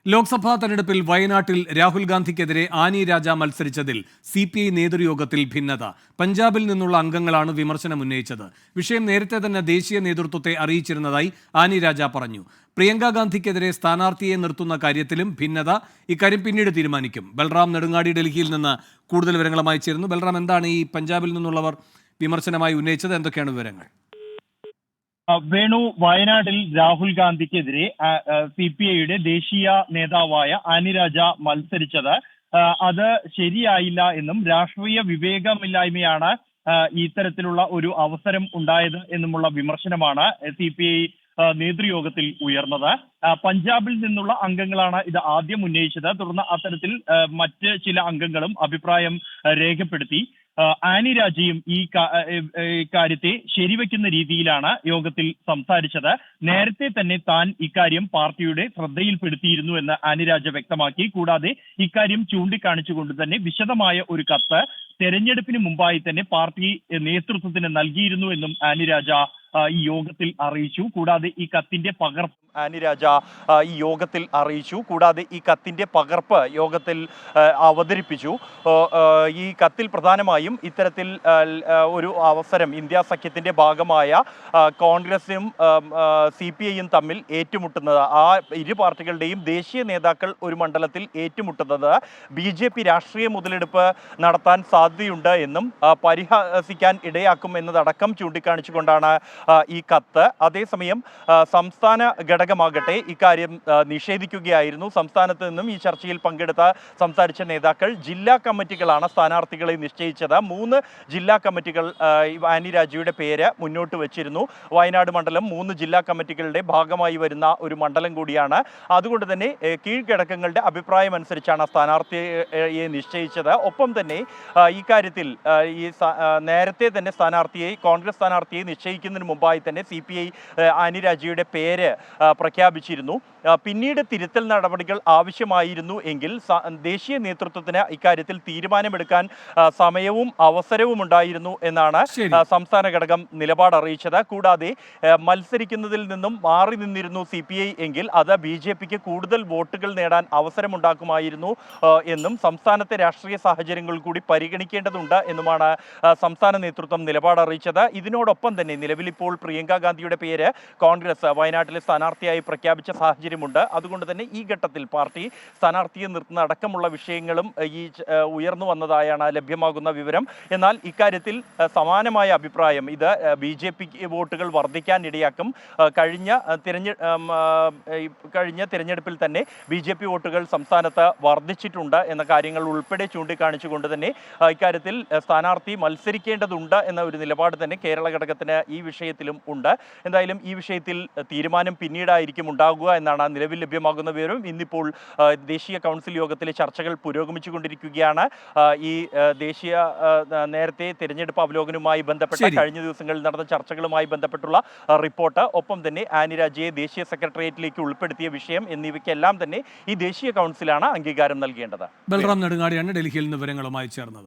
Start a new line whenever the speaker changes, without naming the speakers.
ലോക്സഭാ തെരഞ്ഞെടുപ്പിൽ വയനാട്ടിൽ രാഹുൽ ഗാന്ധിക്കെതിരെ ആനി രാജ മത്സരിച്ചതിൽ CPI നേതൃയോഗത്തിൽ ഭിന്നത. പഞ്ചാബിൽ നിന്നുള്ള അംഗങ്ങളാണ് വിമർശനം ഉന്നയിച്ചത്. വിഷയം നേരത്തെ തന്നെ ദേശീയ നേതൃത്വത്തെ അറിയിച്ചിരുന്നതായി ആനി രാജ പറഞ്ഞു. പ്രിയങ്ക ഗാന്ധിക്കെതിരെ സ്ഥാനാർത്ഥിയെ നിർത്തുന്ന കാര്യത്തിലും ഭിന്നത. ഇക്കാര്യം പിന്നീട് തീരുമാനിക്കും. ബൽറാം നെടുങ്ങാടി ഡൽഹിയിൽ നിന്ന് കൂടുതൽ വിവരങ്ങളുമായി ചേരുന്നു. ബൽറാം, എന്താണ് ഈ പഞ്ചാബിൽ നിന്നുള്ളവർ വിമർശനമായി ഉന്നയിച്ചത്? എന്തൊക്കെയാണ് വിവരങ്ങൾ?
വേണു, വയനാട്ടിൽ രാഹുൽ ഗാന്ധിക്കെതിരെ CPIയുടെ ദേശീയ നേതാവായ ആനി രാജ മത്സരിച്ചത് അത് ശരിയായില്ല എന്നും രാഷ്ട്രീയ വിവേകമില്ലായ്മയാണ് ഇത്തരത്തിലുള്ള ഒരു അവസരം ഉണ്ടായത് എന്നുമുള്ള വിമർശനമാണ് CPI നേതൃയോഗത്തിൽ ഉയർന്നത്. പഞ്ചാബിൽ നിന്നുള്ള അംഗങ്ങളാണ് ഇത് ആദ്യം ഉന്നയിച്ചത്. തുടർന്ന് അത്തരത്തിൽ മറ്റ് ചില അംഗങ്ങളും അഭിപ്രായം രേഖപ്പെടുത്തി. ആനി രാജയും ഈ കാര്യത്തെ ശരിവെക്കുന്ന രീതിയിലാണ് യോഗത്തിൽ സംസാരിച്ചത്. നേരത്തെ തന്നെ താൻ ഇക്കാര്യം പാർട്ടിയുടെ ശ്രദ്ധയിൽപ്പെടുത്തിയിരുന്നു എന്ന് ആനി രാജ വ്യക്തമാക്കി. കൂടാതെ ഇക്കാര്യം ചൂണ്ടിക്കാണിച്ചുകൊണ്ട് തന്നെ വിശദമായ ഒരു കത്ത് തെരഞ്ഞെടുപ്പിന് മുമ്പായി തന്നെ പാർട്ടി നേതൃത്വത്തിന് നൽകിയിരുന്നു എന്നും ആനി രാജ ഈ യോഗത്തിൽ അറിയിച്ചു. കൂടാതെ ഈ കത്തിന്റെ പകർപ്പ് ആനി രാജ ഈ യോഗത്തിൽ അറിയിച്ചു. കൂടാതെ ഈ കത്തിന്റെ പകർപ്പ് യോഗത്തിൽ അവതരിപ്പിച്ചു. ഈ കത്തിൽ പ്രധാനമായും ഇത്തരത്തിൽ ഒരു അവസരം ഇന്ത്യ സഖ്യത്തിന്റെ ഭാഗമായ കോൺഗ്രസും CPIയും തമ്മിൽ ഏറ്റുമുട്ടുന്നത്, ആ ഇരു പാർട്ടികളുടെയും ദേശീയ നേതാക്കൾ ഒരു മണ്ഡലത്തിൽ ഏറ്റുമുട്ടുന്നത് BJP രാഷ്ട്രീയ മുതലെടുപ്പ് നടത്താൻ സാധ്യതയുണ്ട് എന്നും പരിഹസിക്കാൻ ഇടയാക്കും എന്നതടക്കം ചൂണ്ടിക്കാണിച്ചുകൊണ്ടാണ് ഈ കത്ത്. അതേസമയം സംസ്ഥാന ഘടകമാകട്ടെ ഇക്കാര്യം നിഷേധിക്കുകയായിരുന്നു. സംസ്ഥാനത്ത് നിന്നും ഈ ചർച്ചയിൽ സംസാരിച്ച നേതാക്കൾ ജില്ലാ കമ്മിറ്റികളാണ് സ്ഥാനാർത്ഥികളെ നിശ്ചയിച്ചത്. 3 ജില്ലാ കമ്മിറ്റികൾ ആനി രാജയുടെ പേര് മുന്നോട്ട് വെച്ചിരുന്നു. വയനാട് മണ്ഡലം 3 ജില്ലാ കമ്മിറ്റികളുടെ ഭാഗമായി വരുന്ന ഒരു മണ്ഡലം കൂടിയാണ്. അതുകൊണ്ട് തന്നെ കീഴ്ഘടകങ്ങളുടെ അഭിപ്രായം അനുസരിച്ചാണ് സ്ഥാനാർത്ഥിയെ നിശ്ചയിച്ചത്. ഒപ്പം തന്നെ ഇക്കാര്യത്തിൽ ഈ നേരത്തെ തന്നെ കോൺഗ്രസ് സ്ഥാനാർത്ഥിയെ നിശ്ചയിക്കുന്നതിന് മുമ്പായി തന്നെ CPI ആനി രാജയുടെ പേര് പ്രഖ്യാപിച്ചിരുന്നു. പിന്നീട് തിരുത്തൽ നടപടികൾ ആവശ്യമായിരുന്നു എങ്കിൽ ദേശീയ നേതൃത്വത്തിന് ഇക്കാര്യത്തിൽ തീരുമാനമെടുക്കാൻ സമയവും അവസരവും ഉണ്ടായിരുന്നു എന്നാണ് സംസ്ഥാന ഘടകം നിലപാട് അറിയിച്ചത്. കൂടാതെ മത്സരിക്കുന്നതിൽ നിന്നും മാറി നിന്നിരുന്നു CPI എങ്കിൽ അത് BJPക്ക് കൂടുതൽ വോട്ടുകൾ നേടാൻ അവസരമുണ്ടാക്കുമായിരുന്നു എന്നും സംസ്ഥാനത്തെ രാഷ്ട്രീയ സാഹചര്യങ്ങൾ കൂടി പരിഗണിക്കേണ്ടതുണ്ട് എന്നുമാണ് സംസ്ഥാന നേതൃത്വം നിലപാട് അറിയിച്ചത്. ഇതിനോടൊപ്പം തന്നെ നിലവിലിപ്പോൾ പ്രിയങ്ക ഗാന്ധിയുടെ പേര് കോൺഗ്രസ് വയനാട്ടിലെ സ്ഥാനാർത്ഥിയായി പ്രഖ്യാപിച്ച സാഹചര്യമുണ്ട്. അതുകൊണ്ട് തന്നെ ഈ ഘട്ടത്തിൽ പാർട്ടി സ്ഥാനാർത്ഥിയെ നിർത്തുന്ന അടക്കമുള്ള വിഷയങ്ങളും ഈ ഉയർന്നു വന്നതായാണ് ലഭ്യമാകുന്ന വിവരം. എന്നാൽ ഇക്കാര്യത്തിൽ സമാനമായ അഭിപ്രായം ഇത് BJP വോട്ടുകൾ വർദ്ധിക്കാൻ ഇടയാക്കും. കഴിഞ്ഞ തിരഞ്ഞെടുപ്പിൽ തന്നെ BJP വോട്ടുകൾ സംസ്ഥാനത്ത് വർദ്ധിച്ചിട്ടുണ്ട് എന്ന കാര്യങ്ങൾ ഉൾപ്പെടെ ചൂണ്ടിക്കാണിച്ചുകൊണ്ട് തന്നെ ഇക്കാര്യത്തിൽ സ്ഥാനാർത്ഥി മത്സരിക്കേണ്ടതുണ്ട് എന്ന ഒരു നിലപാട് തന്നെ കേരള ഘടകത്തിന് ഈ വിഷയത്തിലും ഉണ്ട്. എന്തായാലും ഈ വിഷയത്തിൽ തീരുമാനം പിന്നീടായിരിക്കും ഉണ്ടാകുക എന്നാണ് നിലവിൽ ലഭ്യമാകുന്ന വിവരം. ഇന്നിപ്പോൾ ദേശീയ കൗൺസിൽ യോഗത്തിലെ ചർച്ചകൾ പുരോഗമിച്ചുകൊണ്ടിരിക്കുകയാണ്. ഈ നേരത്തെ തിരഞ്ഞെടുപ്പ് അവലോകനവുമായി ബന്ധപ്പെട്ട കഴിഞ്ഞ ദിവസങ്ങളിൽ നടന്ന ചർച്ചകളുമായി ബന്ധപ്പെട്ടുള്ള റിപ്പോർട്ട്, ഒപ്പം തന്നെ ആനി രാജയെ ദേശീയ സെക്രട്ടേറിയറ്റിലേക്ക് ഉൾപ്പെടുത്തിയ വിഷയം എന്നിവയ്ക്കെല്ലാം തന്നെ ഈ ദേശീയ കൗൺസിലാണ് അംഗീകാരം നൽകേണ്ടത്.
ബൽറാം നെടുങ്ങാടിയാണ് ഡൽഹിയിൽ നിന്ന് വിവരങ്ങളുമായി ചേർന്നത്.